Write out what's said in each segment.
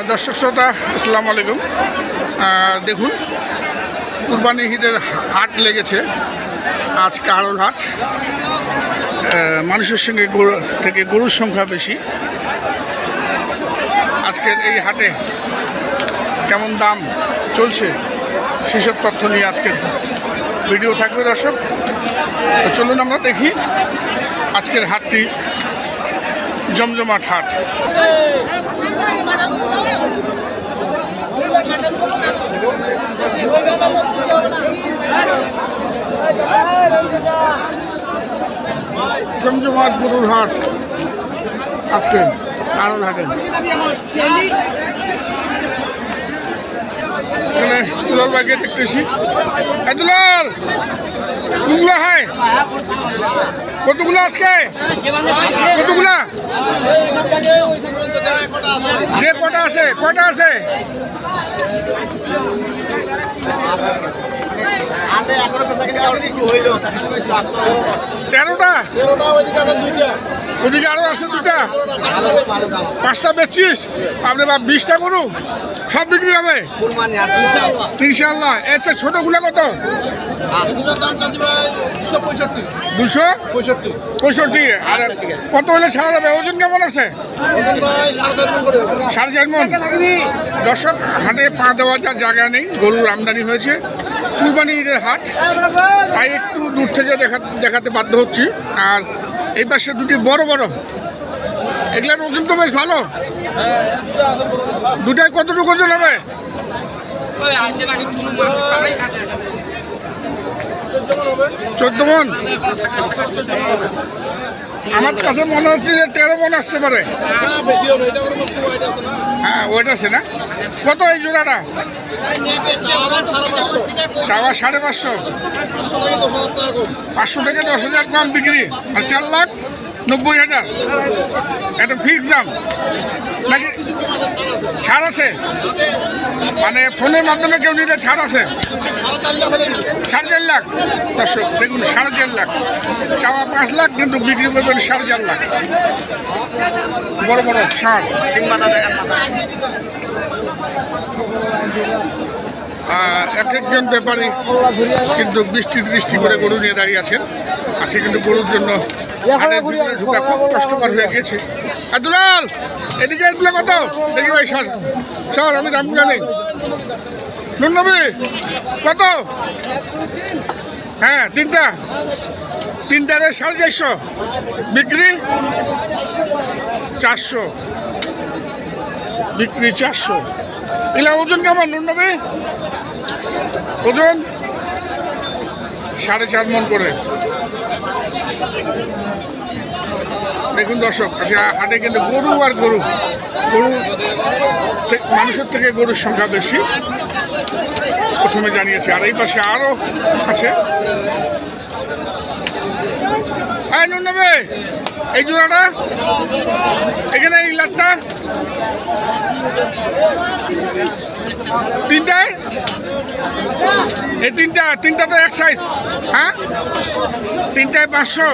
দর্শক শ্রোতা আসসালামু আলাইকুম। দেখুন কুরবানি ঈদের হাট লেগেছে আজ কারোর হাট। মানুষের সঙ্গে থেকে গরুর সংখ্যা বেশি। আজকের এই হাটে কেমন দাম চলছে সেসব তথ্য নিয়ে আজকের ভিডিও থাকবে দর্শক। তো চলুন আমরা দেখি আজকের হাটটি। জমজমাট হাট। জমজমাট গরুর হাট আজকে কারোর হাটে। এখানে দুলাল ভাইকে দেখতেছি। দুলাল কোনগুলো হয়? কতগুলো আজকে? কতগুলা? যে কটা আছে? কটা আছে? 13টা। ওদিকে আরো আছে 2টা। 5টা বেচছিস? আপনি বা 20টা গরু সব বিক্রি হবে ইনশাআল্লাহ। আচ্ছা ছোটগুলা কত? 265। আর কত হলে ছাড়া যাবে? ওজন কেমন আছে? 4.5 মণ। দর্শক হাটে পা দেওয়া যার জায়গা নেই, গরুর আমদানি হয়েছে। কুরবানি ঈদের হাট, তাই একটু দূর থেকে দেখাতে বাধ্য হচ্ছি। আর এই পাশে দুটি বড় বড়, এগুলার ওজন তো বেশ ভালো। দুটায় কতটুকু ওজন হবে? 14 মণ। আমার কাছে মনে হচ্ছে যে 13 মণ আসতে পারে। হ্যাঁ ওয়েট আছে না? কত এই জোড়াটা? চাওয়া 550। 500 থেকে 10,000 কম বিক্রি। আর 4,90,000 এটা ফিক্স দাম নাকি? ছাড় আছে মানে ফোনের মাধ্যমে কেউ নিলে ছাড় আছে? 4.5 লাখ। দর্শক দেখুন 4.5 লাখ। চাওয়া 5 লাখ, কিন্তু বিক্রি করবেন 4.5 লাখ। বড় বড় ষাঁড়। এক একজন ব্যাপারী কিন্তু বৃষ্টি করে গরু নিয়ে দাঁড়িয়ে আছেন। আজকে কিন্তু গরুর জন্য হাটের ভিতরে ঢুকা খুব কষ্টকর হয়ে গিয়েছে। আর দুলাল এদিকে এগুলো কত দেখি ভাই? স্যার আমি দাম জানি। 99 কত? হ্যাঁ 3টারে 450 বিক্রি। 400 বিক্রি। 400। এগুলা ওজন কেমন? 99 ওজন 4.5 মণ করে। দেখুন দর্শক হাটে কিন্তু গরু আর গরু মানুষের থেকে গরুর সংখ্যা বেশি প্রথমে জানিয়েছে। আর এই পাশে আরো আছে। 99 এই জোড়াটা। এখানে এই লাটটা 3টায়। এই 3টা তো এক সাইজ। হ্যাঁ 3টায় 500।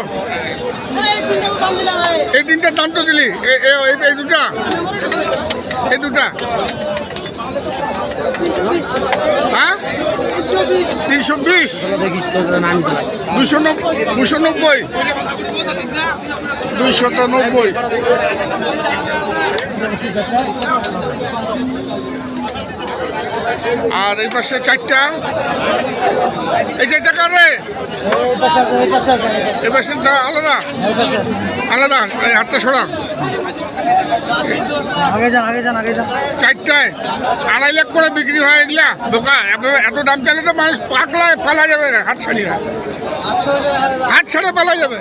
এই 3টার দাম তো দিলি। এই দুটা হ্যাঁ 320। 290। 290। আর এই পাশে 4টা। এই 4টা কারে? এই পাশে আলাদা আলাদা। এই হাতটা সরা। 4টায় 2.5 লাখ করে বিক্রি হয় এগুলা। দোকান এত দাম চাইলে তো মানুষ পালা যাবে। হাত ছাড়া পালা যাবে।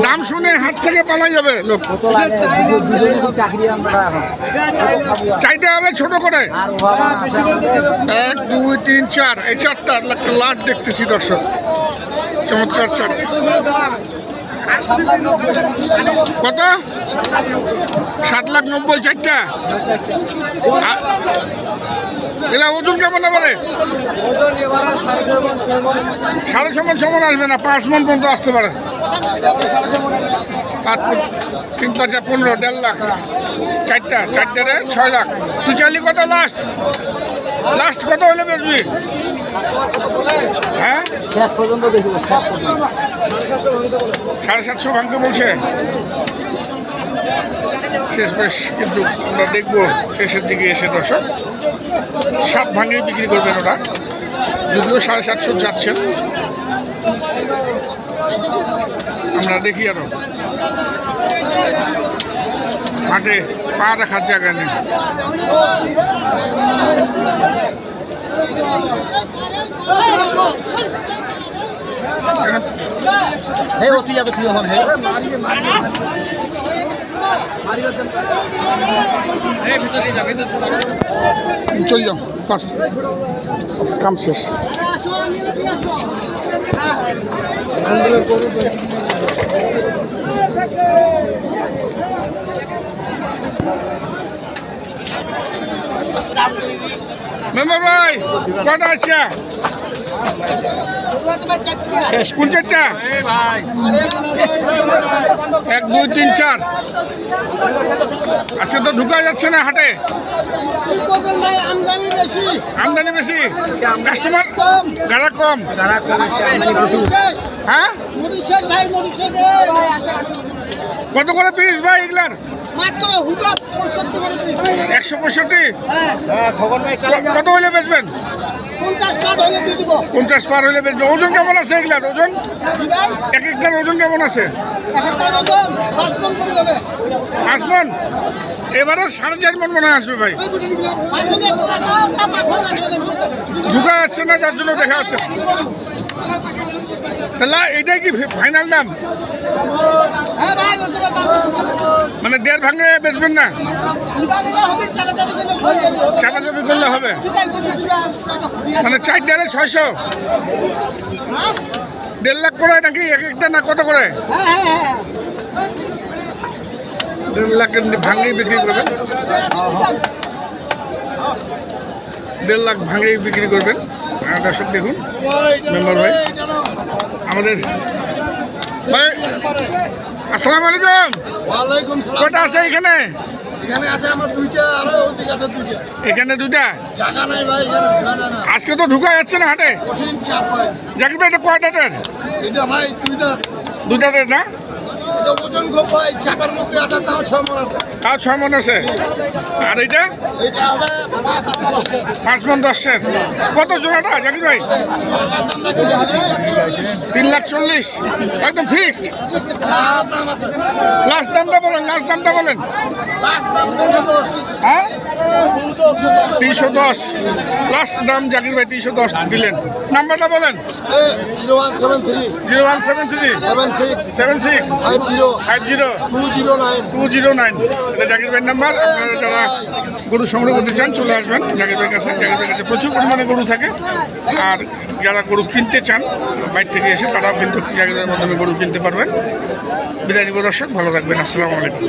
দাম শুনে হাত থেকে পালা যাবে লোক। চাইতে হবে ছোট করে। 1 2 3 4 এই 4টা লাট দেখতেছি দর্শক। চমৎকার 4। কত? 7,90,000 চারটা। এলা ওজন কেমন বলে? 6.5 মন আসবে না, 5 মন পর্যন্ত আসতে পারে। 3 5 15, 1.5 লাখ চারটারে 6 লাখ। তুই চাইলি কত লাস্ট কত হলে বেচবি? হ্যাঁ 750 ভাঙতে বলছে। শেষ বেশ, কিন্তু আমরা দেখবো শেষের দিকে এসে দর্শক 7 ভাঙিয়ে বিক্রি করবেন ওরা, যদিও 750 যাচ্ছেন। আমরা দেখি আরো মাঠে পা রাখার জায়গা নেই। চল যাও, কাম শেষ। মেম্বার ভাই কটা আছে? কোন চারটা? 1 2 3 4। আজকে তো ঢুকা যাচ্ছে না হাটে, আমদানি বেশি, কাস্টমার গাড়া কম। হ্যাঁ কত করে পিস ভাই এগুলার? 165। কত হলে বেচবেন? 50 পার হলে বেচবে। ওজন কেমন আছে এগুলার? ওজন এক একটার ওজন কেমন আছে? 5 মন। এবারও 4.5 মন মনে আসবে ভাই। ঢুকা যাচ্ছে না, যার জন্য দেখা যাচ্ছে। তাহলে এটাই কি ফাইনাল দাম? মানে 1.5 ভাঙে বেচবেন না? চাপাচাপি করলে হবে। মানে 4 600, 1.5 লাখ করে নাকি এক একটা, না কত করে? 1.5 লাখ ভাঙেই বিক্রি করবেন। 1.5 লাখ ভাঙেই বিক্রি করবেন। দর্শক দেখুন মেম্বার ভাই আমাদের ভাই। আসসালামু আলাইকুম। ওয়ালাইকুম সালাম। কটা আছে এখানে? এখানে আছে আমার 2টা, আরো ওদিকে আছে 2টা। এখানে 2টা জায়গা নাই ভাই, এখানে ঢোকা যায় না। আজকে তো ঢুকা যাচ্ছে না হাটে, কঠিন চাপ ভাই। জাকির ভাই এটা কয় দাঁতের? এটা ভাই 2 দাঁত। 2 দাঁতের না? এটা ওজন খুব ভাই, চাপার মধ্যে আছে, তাও 6 মণ আছে। তাও 6 মন আছে। আর এইটা? এটা হবে 5 মন 10-এর। কত জোড়াটা জাকির ভাই? 3,40,000 একদম ফিক্সড। দাম আছে। লাস্ট দামটা বলেন, লাস্ট দামটা বলেন। লাস্ট দাম 310। হ্যাঁ 310 লাস্ট দাম। জাকির ভাই 310 দিলেন। নাম্বারটা বলেন। 0173 0173 76 76 50 50 209। 209। এটা জাকির ভাইয়ের নাম্বার। আপনারা যারা গরু সংগ্রহ করতে চান চলে আসবেন জাকির ভাইয়ের কাছে। জাকির ভাইয়ের কাছে প্রচুর পরিমাণে গরু থাকে। আর যারা গরু কিনতে চান বাইরে থেকে এসে, তারাও কিন্তু জাকির ভাইয়ের মাধ্যমে গরু কিনতে পারবেন। বিদায় নিব দর্শক, ভালো থাকবেন। আসসালামু আলাইকুম।